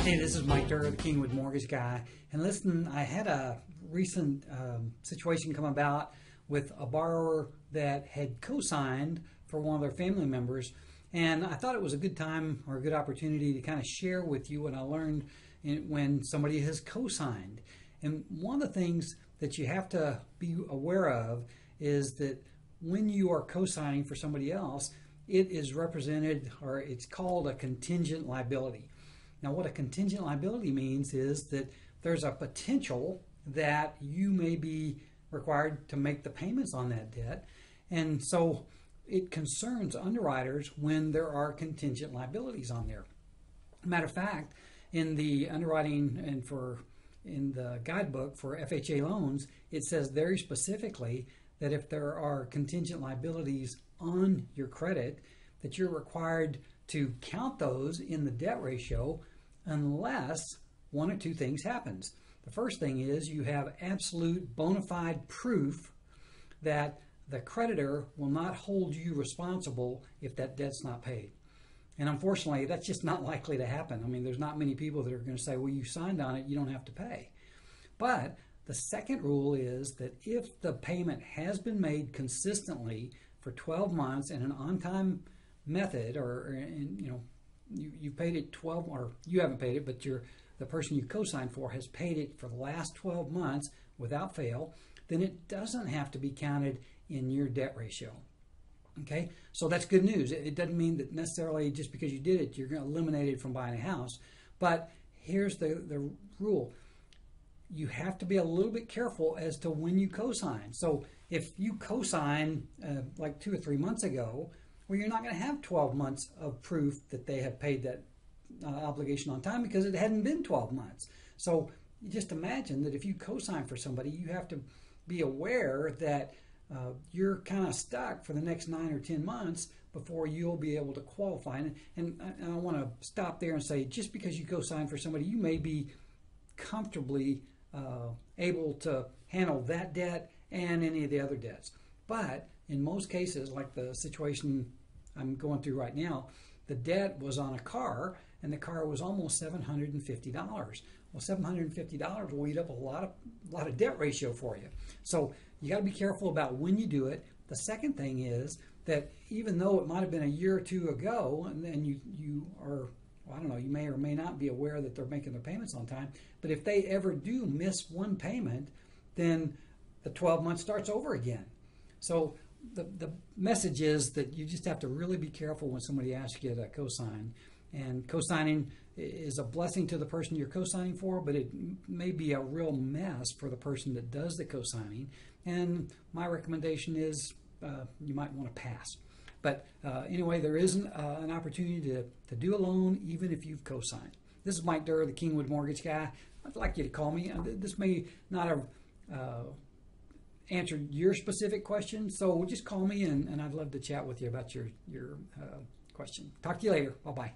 Hey, this is Mike Durr, the Kingwood Mortgage Guy. And listen, I had a recent situation come about with a borrower that had co-signed for one of their family members. And I thought it was a good time or a good opportunity to kind of share with you what I learned when somebody has co-signed. And one of the things that you have to be aware of is that when you are co-signing for somebody else, it is represented, or it's called a contingent liability. Now, what a contingent liability means is that there's a potential that you may be required to make the payments on that debt. And so it concerns underwriters when there are contingent liabilities on there. Matter of fact, in the underwriting and in the guidebook for FHA loans, it says very specifically that if there are contingent liabilities on your credit, that you're required to count those in the debt ratio unless one or two things happens. The first thing is you have absolute bona fide proof that the creditor will not hold you responsible if that debt's not paid. And unfortunately, that's just not likely to happen. I mean, there's not many people that are going to say, well, you signed on it, you don't have to pay. But the second rule is that if the payment has been made consistently for 12 months in an on-time method, you paid it 12, or you haven't paid it, but the person you co-signed for has paid it for the last 12 months without fail, then it doesn't have to be counted in your debt ratio. Okay, so that's good news. It doesn't mean that necessarily just because you did it, you're going to eliminate it from buying a house. But here's the rule. You have to be a little bit careful as to when you co-sign. So if you co-sign like 2 or 3 months ago, well, you're not going to have 12 months of proof that they have paid that obligation on time because it hadn't been 12 months. So you just imagine that if you co-sign for somebody, you have to be aware that you're kind of stuck for the next 9 or 10 months before you'll be able to qualify. And I want to stop there and say, just because you co-sign for somebody, you may be comfortably able to handle that debt and any of the other debts. But in most cases, like the situation I'm going through right now, the debt was on a car, and the car was almost $750. Well, $750 will eat up a lot of debt ratio for you. So you got to be careful about when you do it. The second thing is that even though it might have been a year or two ago, and then you are, well, I don't know, you may or may not be aware that they're making their payments on time, but if they ever do miss one payment, then the 12 months starts over again. So the message is that you just have to really be careful when somebody asks you to co-sign. And co-signing is a blessing to the person you're co-signing for, but it may be a real mess for the person that does the co-signing. And my recommendation is you might want to pass. But anyway, there is an opportunity to do a loan even if you've co-signed. This is Mike Durr, the Kingwood Mortgage Guy. I'd like you to call me. This may not have answered your specific question, so just call me and I'd love to chat with you about your question. Talk to you later. Bye-bye.